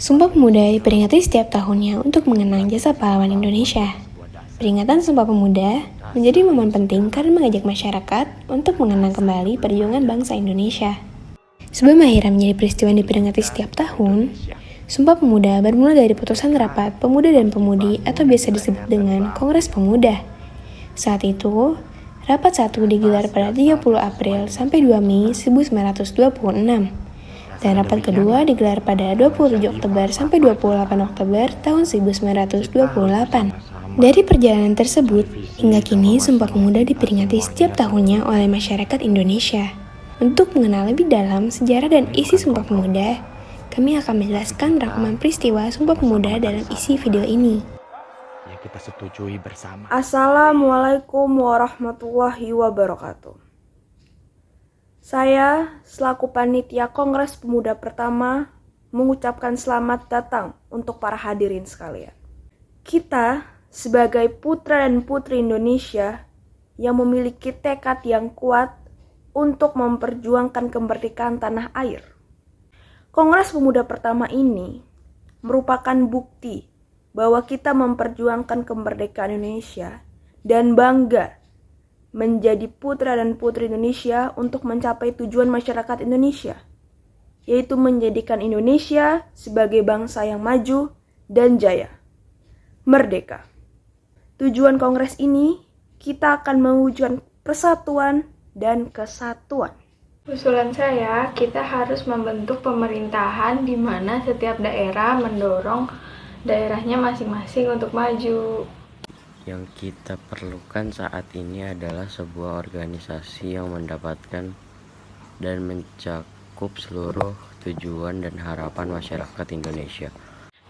Sumpah Pemuda diperingati setiap tahunnya untuk mengenang jasa pahlawan Indonesia. Peringatan Sumpah Pemuda menjadi momen penting karena mengajak masyarakat untuk mengenang kembali perjuangan bangsa Indonesia. Sebelum akhirnya menjadi peristiwa yang diperingati setiap tahun, Sumpah Pemuda bermula dari putusan rapat pemuda dan pemudi atau biasa disebut dengan Kongres Pemuda. Saat itu, rapat 1 digelar pada 30 April sampai 2 Mei 1926. Dan rapat kedua digelar pada 27 Oktober sampai 28 Oktober tahun 1928. Dari perjalanan tersebut, hingga kini Sumpah Pemuda diperingati setiap tahunnya oleh masyarakat Indonesia. Untuk mengenal lebih dalam sejarah dan isi Sumpah Pemuda, kami akan menjelaskan rangkuman peristiwa Sumpah Pemuda dalam isi video ini. Ya, kita setujui bersama. Assalamualaikum warahmatullahi wabarakatuh. Saya, selaku panitia Kongres Pemuda pertama, mengucapkan selamat datang untuk para hadirin sekalian. Kita, sebagai putra dan putri Indonesia yang memiliki tekad yang kuat untuk memperjuangkan kemerdekaan tanah air. Kongres Pemuda pertama ini merupakan bukti bahwa kita memperjuangkan kemerdekaan Indonesia dan bangga menjadi putra dan putri Indonesia untuk mencapai tujuan masyarakat Indonesia, yaitu menjadikan Indonesia sebagai bangsa yang maju dan jaya, merdeka. Tujuan kongres ini, kita akan mewujudkan persatuan dan kesatuan. Usulan saya, kita harus membentuk pemerintahan di mana setiap daerah mendorong daerahnya masing-masing untuk maju. Yang kita perlukan saat ini adalah sebuah organisasi yang mendapatkan dan mencakup seluruh tujuan dan harapan masyarakat Indonesia.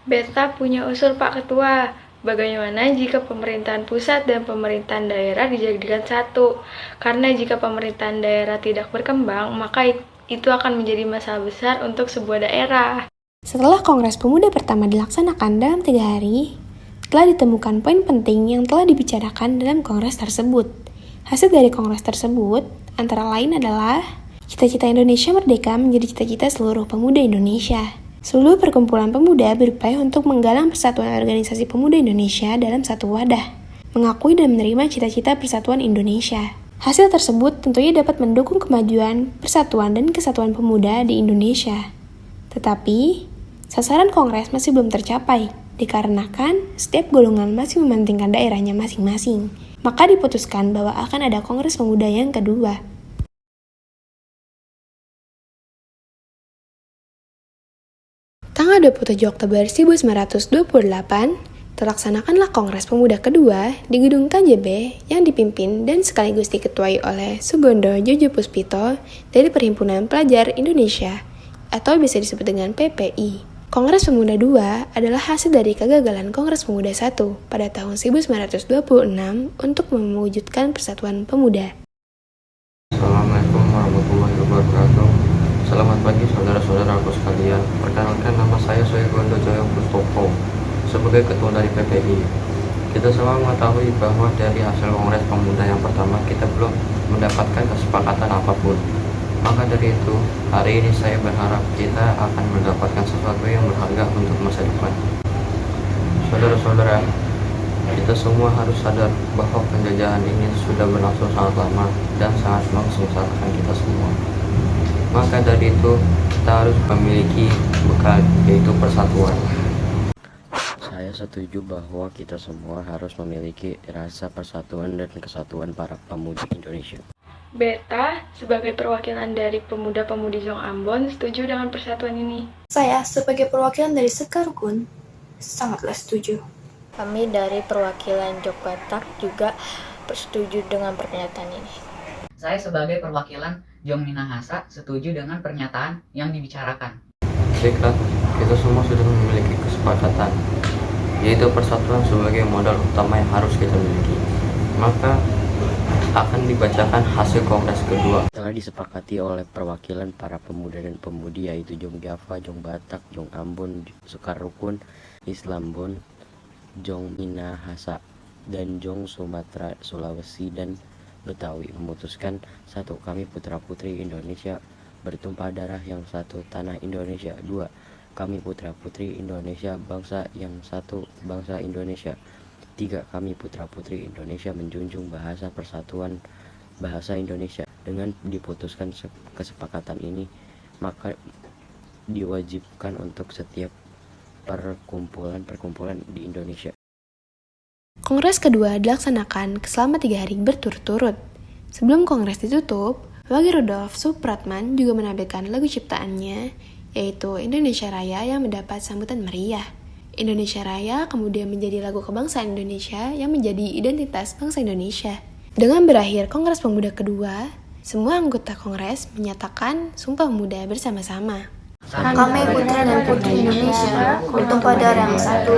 Beta punya usul Pak Ketua, bagaimana jika pemerintahan pusat dan pemerintahan daerah dijadikan satu? Karena jika pemerintahan daerah tidak berkembang, maka itu akan menjadi masalah besar untuk sebuah daerah. Setelah Kongres Pemuda pertama dilaksanakan dalam 3 hari, telah ditemukan poin penting yang telah dibicarakan dalam kongres tersebut. Hasil dari kongres tersebut antara lain adalah cita-cita Indonesia merdeka menjadi cita-cita seluruh pemuda Indonesia. Seluruh perkumpulan pemuda berupaya untuk menggalang persatuan organisasi pemuda Indonesia dalam satu wadah, mengakui dan menerima cita-cita persatuan Indonesia. Hasil tersebut tentunya dapat mendukung kemajuan, persatuan, dan kesatuan pemuda di Indonesia. Tetapi, sasaran kongres masih belum tercapai, dikarenakan setiap golongan masih mementingkan daerahnya masing-masing. Maka diputuskan bahwa akan ada Kongres Pemuda yang kedua. Tanggal 27 Oktober 1928, terlaksanakanlah Kongres Pemuda kedua di Gedung KJB yang dipimpin dan sekaligus diketuai oleh Sugondo Jojo Puspito dari Perhimpunan Pelajar Indonesia atau bisa disebut dengan PPI. Kongres Pemuda II adalah hasil dari kegagalan Kongres Pemuda I pada tahun 1926 untuk mewujudkan persatuan pemuda. Assalamualaikum warahmatullahi wabarakatuh. Selamat pagi saudara-saudaraku sekalian. Perkenalkan, nama saya Sugondo Joyo Pustopo sebagai ketua dari PPI. Kita semua mengetahui bahwa dari hasil Kongres Pemuda yang pertama kita belum mendapatkan kesepakatan apapun. Maka dari itu, hari ini saya berharap kita akan mendapatkan sesuatu yang berharga untuk masa depan. Saudara-saudara, kita semua harus sadar bahwa penjajahan ini sudah berlangsung sangat lama dan sangat mensengsarakan kita semua. Maka dari itu, kita harus memiliki bekal, yaitu persatuan. Saya setuju bahwa kita semua harus memiliki rasa persatuan dan kesatuan para pemuda Indonesia. Beta, sebagai perwakilan dari pemuda-pemudi Jong Ambon, setuju dengan persatuan ini. Saya, sebagai perwakilan dari Sekar Rukun, sangatlah setuju. Kami dari perwakilan Jog Batak juga setuju dengan pernyataan ini. Saya sebagai perwakilan Jong Minahasa setuju dengan pernyataan yang dibicarakan. Jika kita semua sudah memiliki kesepakatan, yaitu persatuan sebagai modal utama yang harus kita miliki, maka akan dibacakan hasil kongres kedua. Telah disepakati oleh perwakilan para pemuda dan pemudi yaitu Jong Java, Jong Batak, Jong Ambon, Sekar Rukun, Islambon, Jong Minahasa, dan Jong Sumatera, Sulawesi, dan Betawi memutuskan satu, kami putra-putri Indonesia bertumpah darah yang satu, tanah Indonesia. 2, kami putra-putri Indonesia, bangsa yang satu, bangsa Indonesia. 3. Kami putra-putri Indonesia menjunjung bahasa persatuan bahasa Indonesia. Dengan diputuskan kesepakatan ini, maka diwajibkan untuk setiap perkumpulan di Indonesia. Kongres kedua dilaksanakan selama 3 hari berturut-turut. Sebelum kongres ditutup, Wage Rudolf Supratman juga menampilkan lagu ciptaannya, yaitu Indonesia Raya yang mendapat sambutan meriah. Indonesia Raya kemudian menjadi lagu kebangsaan Indonesia yang menjadi identitas bangsa Indonesia. Dengan berakhir Kongres Pemuda kedua, semua anggota Kongres menyatakan Sumpah Pemuda bersama-sama. Kami putra dan putri Indonesia, untuk pada yang satu,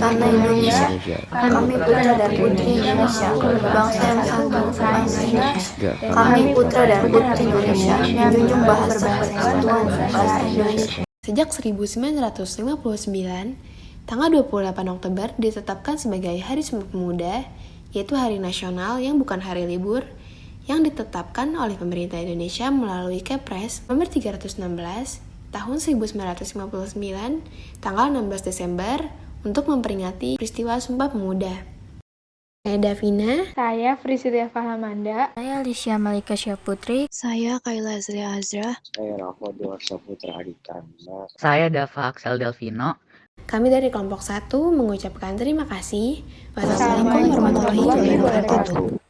tanah Indonesia. Kami putra dan putri Indonesia, bangsa yang satu, bangsa Indonesia. Kami putra dan putri Indonesia, menjunjung bahasa persatuan bahasa Indonesia. Sejak 1959, tanggal 28 Oktober ditetapkan sebagai Hari Sumpah Pemuda, yaitu hari nasional yang bukan hari libur, yang ditetapkan oleh pemerintah Indonesia melalui Kepres nomor 316 tahun 1959, tanggal 16 Desember, untuk memperingati peristiwa Sumpah Pemuda. Saya Davina. Saya Frisilia Fahamanda. Saya Alicia Malika Syaputri. Saya Kaila Azria Azra. Saya Rafa Dewarsa Putra Aditama. Saya Dava Axel Delvino. Kami dari kelompok 1 mengucapkan terima kasih. Wassalamualaikum warahmatullahi wabarakatuh.